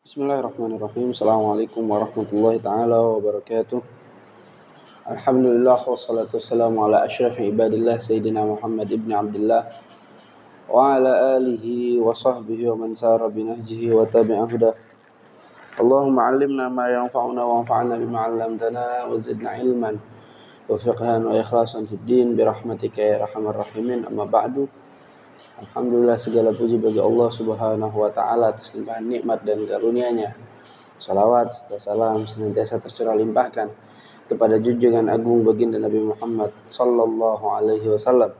Bismillahirrahmanirrahim. Assalamualaikum warahmatullahi ta'ala wabarakatuh. Alhamdulillah wassalatu wassalamu ala asyrafil ibadillah Sayyidina Muhammad ibn Abdullah wa ala alihi wa sahbihi wa man sara binahjihi wa tabi'a hudah. Allahumma allimna ma yanfa'una wa anfa'na bima 'allamtana wa zidna ilman wa fiqhan wa ikhlasan fid din bi rahmatika ya arhamar rahimin. Amma ba'du. Alhamdulillah, segala puji bagi Allah Subhanahu wa taala atas limpahan nikmat dan karunia-Nya. Salawat serta salam senantiasa tercurah limpahkan kepada junjungan agung baginda Nabi Muhammad sallallahu alaihi wasallam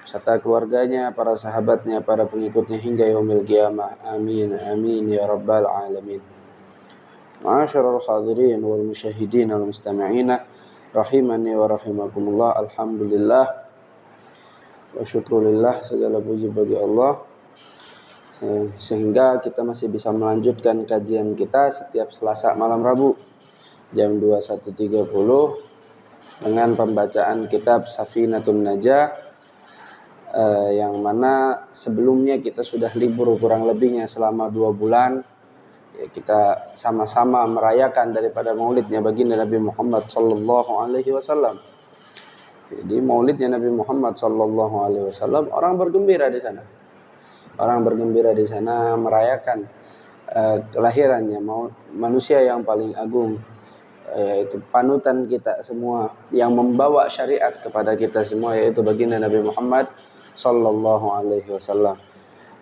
serta keluarganya, para sahabatnya, para pengikutnya hingga yaumil qiyamah. Amin amin ya rabbal alamin. Ma'asyiral hadirin wal musyahidin wal mustami'ina rahimani wa rahimakumullah. Alhamdulillah wa syukurillah, segala puji bagi Allah sehingga kita masih bisa melanjutkan kajian kita setiap Selasa malam Rabu jam 21.30 dengan pembacaan kitab Safinatun Najah, yang mana sebelumnya kita sudah libur kurang lebihnya selama 2 bulan. Ya, kita sama-sama merayakan daripada maulidnya baginda Nabi Muhammad sallallahu alaihi wasallam. Jadi maulidnya Nabi Muhammad sallallahu alaihi wasallam, orang bergembira di sana. Orang bergembira di sana merayakan kelahirannya manusia yang paling agung, yaitu panutan kita semua, yang membawa syariat kepada kita semua, yaitu baginda Nabi Muhammad sallallahu alaihi wasallam.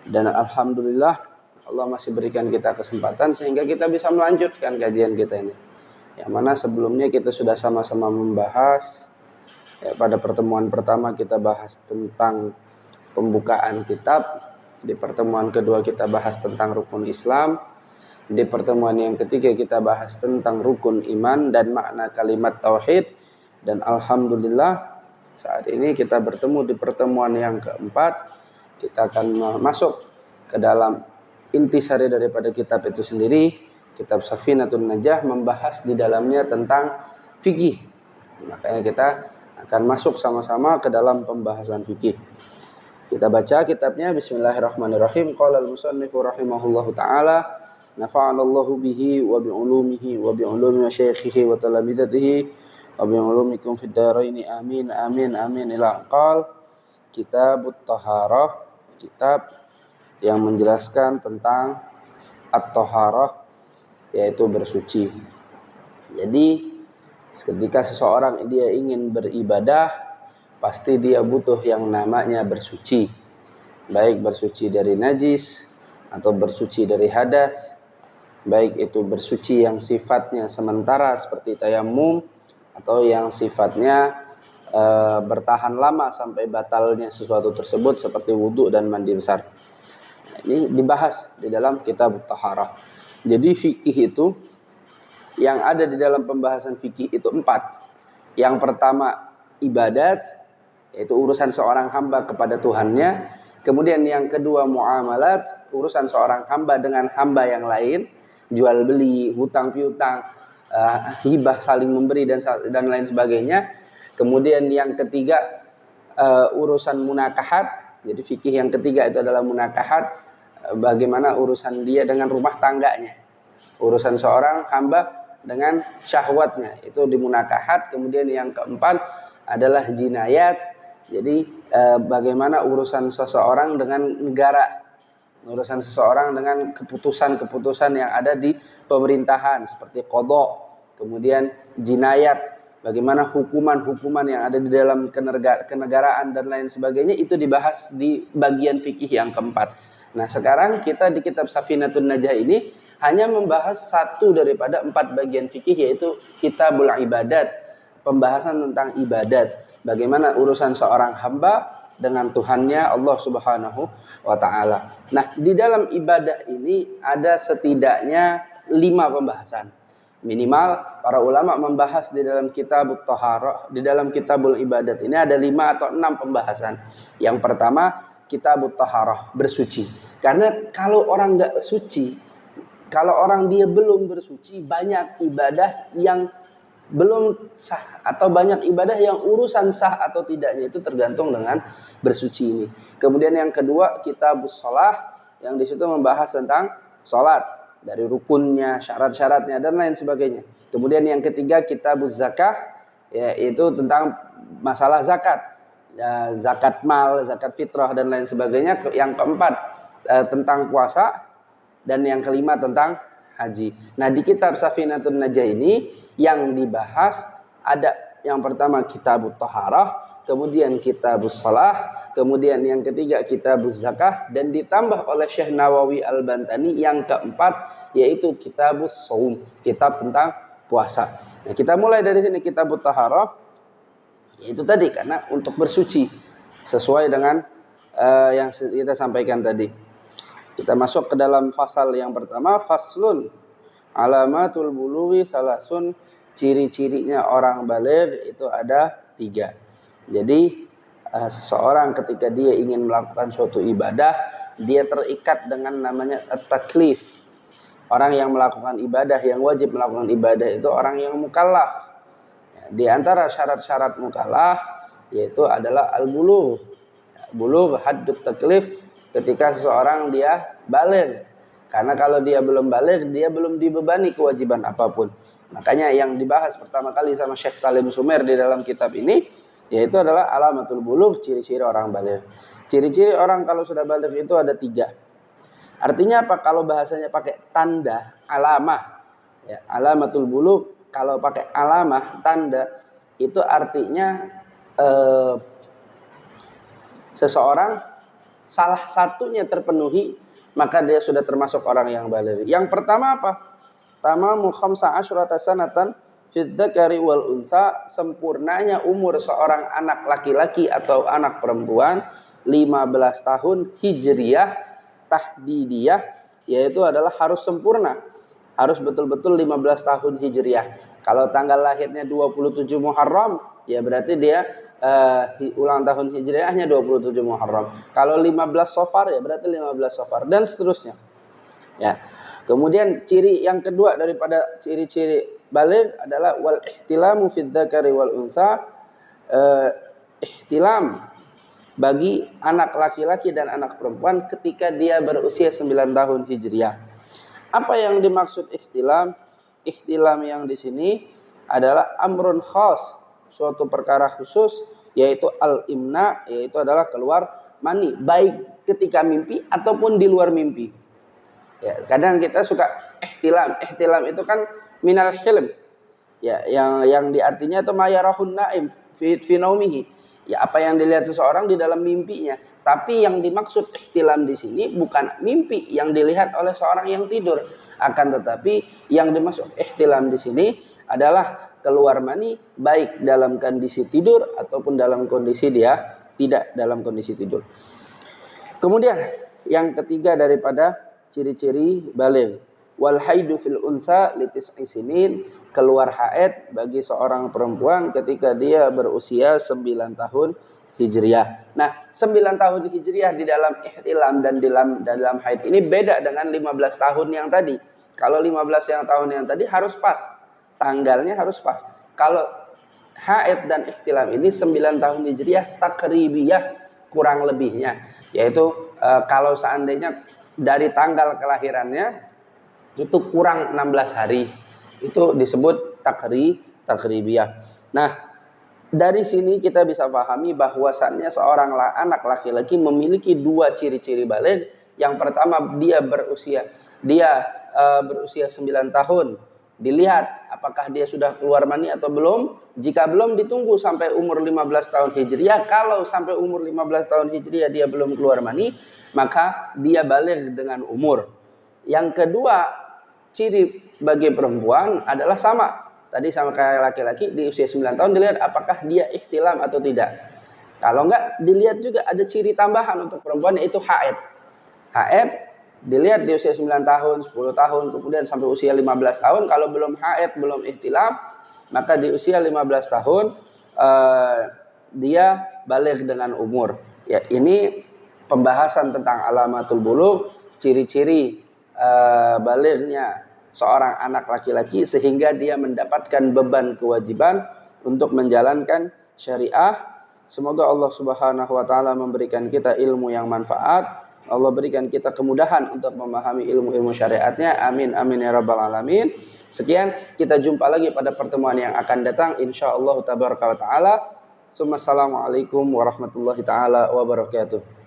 Dan alhamdulillah Allah masih berikan kita kesempatan sehingga kita bisa melanjutkan kajian kita ini. Yang mana sebelumnya kita sudah sama-sama membahas. Pada pertemuan pertama kita bahas tentang pembukaan kitab. Di pertemuan kedua kita bahas tentang rukun Islam. Di pertemuan yang ketiga kita bahas tentang rukun iman dan makna kalimat tauhid. Dan alhamdulillah saat ini kita bertemu di pertemuan yang keempat. Kita akan masuk ke dalam intisari daripada kitab itu sendiri. Kitab Safinatun Najah membahas di dalamnya tentang fikih. Makanya kita akan masuk sama-sama ke dalam pembahasan fikih. Kita baca kitabnya. Bismillahirrahmanirrahim. Qala al-musannifu rahimahullahu ta'ala, nafa'anallahu bihi wa bi'ulumihi wa bi'ulumi masyayikhihi wa talamidatihi wa bi'ulumikum fid dharaini amin amin amin ila qal. Kitabut Taharah, kitab yang menjelaskan tentang at-taharah, yaitu bersuci. Jadi ketika seseorang dia ingin beribadah, pasti dia butuh yang namanya bersuci. Baik bersuci dari najis atau bersuci dari hadas, baik itu bersuci yang sifatnya sementara seperti tayamum, atau yang sifatnya bertahan lama sampai batalnya sesuatu tersebut seperti wudhu dan mandi besar. Nah, ini dibahas di dalam kitab Taharah. Jadi fikih itu, yang ada di dalam pembahasan fikih itu 4. Yang pertama ibadat, yaitu urusan seorang hamba kepada Tuhannya. Kemudian yang kedua muamalat, urusan seorang hamba dengan hamba yang lain, jual beli, hutang piutang, hibah, saling memberi dan lain sebagainya. Kemudian yang ketiga urusan munakahat. Jadi fikih yang ketiga itu adalah munakahat, bagaimana urusan dia dengan rumah tangganya, urusan seorang hamba dengan syahwatnya, itu dimunakahat. Kemudian yang keempat adalah jinayat. Jadi bagaimana urusan seseorang dengan negara, urusan seseorang dengan keputusan-keputusan yang ada di pemerintahan seperti qadha. Kemudian jinayat, bagaimana hukuman-hukuman yang ada di dalam kenegaraan dan lain sebagainya, itu dibahas di bagian fikih yang keempat. Nah, sekarang kita di kitab Safinatun Najah ini hanya membahas satu daripada 4 bagian fikih, yaitu kitabul ibadat, pembahasan tentang ibadat, bagaimana urusan seorang hamba dengan Tuhannya Allah Subhanahu wa taala. Nah, di dalam ibadah ini ada setidaknya 5 pembahasan. Minimal para ulama membahas di dalam kitabut Taharah, di dalam kitabul ibadat ini ada 5 atau 6 pembahasan. Yang pertama kitabut Taharah, bersuci. Karena kalau orang enggak suci, kalau orang dia belum bersuci, banyak ibadah yang belum sah, atau banyak ibadah yang urusan sah atau tidaknya itu tergantung dengan bersuci ini. Kemudian yang kedua kitabus shalah, yang di situ membahas tentang salat. dari rukunnya, syarat-syaratnya dan lain sebagainya. Kemudian yang ketiga kitabuz zakah, yaitu tentang masalah zakat, zakat mal, zakat fitrah dan lain sebagainya. Yang keempat tentang puasa, dan yang kelima tentang haji. Nah, di kitab Safinatun Najah ini yang dibahas ada yang pertama kitabut taharah, kemudian kitabus shalah, kemudian yang ketiga kitabuz zakah, dan ditambah oleh Syekh Nawawi Al-Bantani yang keempat yaitu kitabus shaum, kitab tentang puasa. Nah, kita mulai dari sini kitabut taharah, yaitu tadi karena untuk bersuci sesuai dengan yang kita sampaikan tadi. Kita masuk ke dalam fasal yang pertama, faslun alamatul bulughi salasun, ciri-cirinya orang baligh itu ada 3. Jadi seseorang ketika dia ingin melakukan suatu ibadah, dia terikat dengan namanya at-taklif. Orang yang melakukan ibadah, yang wajib melakukan ibadah itu orang yang mukallaf. Di antara syarat-syarat mukallaf yaitu adalah al-bulugh. Bulugh haddut taklif, ketika seseorang dia baligh. Karena kalau dia belum baligh, dia belum dibebani kewajiban apapun. Makanya yang dibahas pertama kali sama Syekh Salim Sumer di dalam kitab ini, yaitu adalah alamatul bulugh, ciri-ciri orang baligh. Ciri-ciri orang kalau sudah baligh itu ada 3. Artinya apa? Kalau bahasanya pakai tanda, alamah. Ya, alamatul bulugh, kalau pakai alamah, tanda, itu artinya seseorang salah satunya terpenuhi, maka dia sudah termasuk orang yang baligh. Yang pertama apa? Tamamu khamsa asyrata sanatan fid dzakari wal unsa, sempurnanya umur seorang anak laki-laki atau anak perempuan 15 tahun hijriyah tahdidiyah, yaitu adalah harus sempurna. Harus betul-betul 15 tahun hijriyah. Kalau tanggal lahirnya 27 Muharram, ya berarti dia ulang tahun hijriahnya 27 Muharram. Kalau 15 Safar ya berarti 15 Safar dan seterusnya. Ya. Kemudian ciri yang kedua daripada ciri-ciri baligh adalah wal ihtilamu fid dzakari wal unsa, ihtilam bagi anak laki-laki dan anak perempuan ketika dia berusia 9 tahun hijriah. Apa yang dimaksud ihtilam? Ihtilam yang di sini adalah amrun khas, suatu perkara khusus, yaitu al-imna, yaitu adalah keluar mani, baik ketika mimpi ataupun di luar mimpi. Ya, kadang kita suka ihtilam. Ihtilam itu kan minal hilm. Ya, yang diartinya itu mayarahun naim fi naumihi. Ya, apa yang dilihat seseorang di dalam mimpinya. Tapi yang dimaksud ihtilam di sini bukan mimpi yang dilihat oleh seorang yang tidur, akan tetapi yang dimaksud ihtilam di sini adalah keluar mani baik dalam kondisi tidur ataupun dalam kondisi dia tidak dalam kondisi tidur. Kemudian yang ketiga daripada ciri-ciri baligh, wal haidu fil unsa litis'i sinin, keluar haid bagi seorang perempuan ketika dia berusia 9 tahun hijriah. Nah, 9 tahun hijriah di dalam ihtilam dan dalam haid ini beda dengan 15 tahun yang tadi. Kalau 15 tahun yang tadi harus pas, tanggalnya harus pas. Kalau haid dan ihtilam ini 9 tahun hijriah takribiyah, kurang lebihnya, yaitu kalau seandainya dari tanggal kelahirannya itu kurang 16 hari, itu disebut takribiyah. Nah, dari sini kita bisa pahami bahwasannya seorang anak laki-laki memiliki 2 ciri-ciri baligh. Yang pertama, dia berusia 9 tahun. Dilihat apakah dia sudah keluar mani atau belum. Jika belum, ditunggu sampai umur 15 tahun hijriah. Kalau sampai umur 15 tahun hijriah dia belum keluar mani, maka dia baligh dengan umur. Yang kedua, ciri bagi perempuan adalah sama. Tadi sama kayak laki-laki, di usia 9 tahun dilihat apakah dia ihtilam atau tidak. Kalau enggak, dilihat juga ada ciri tambahan untuk perempuan, yaitu haid. Haid dilihat di usia 9 tahun, 10 tahun, kemudian sampai usia 15 tahun. Kalau belum haid, belum ihtilam, maka di usia 15 tahun dia baligh dengan umur. Ya, ini pembahasan tentang alamatul bulugh, ciri-ciri balighnya seorang anak laki-laki sehingga dia mendapatkan beban kewajiban untuk menjalankan syariah. Semoga Allah Subhanahu wa taala memberikan kita ilmu yang manfaat. Allah berikan kita kemudahan untuk memahami ilmu-ilmu syariatnya. Amin amin ya rabbal alamin. Sekian, kita jumpa lagi pada pertemuan yang akan datang insyaallah tabaraka wa taala. Assalamualaikum warahmatullahi taala wabarakatuh.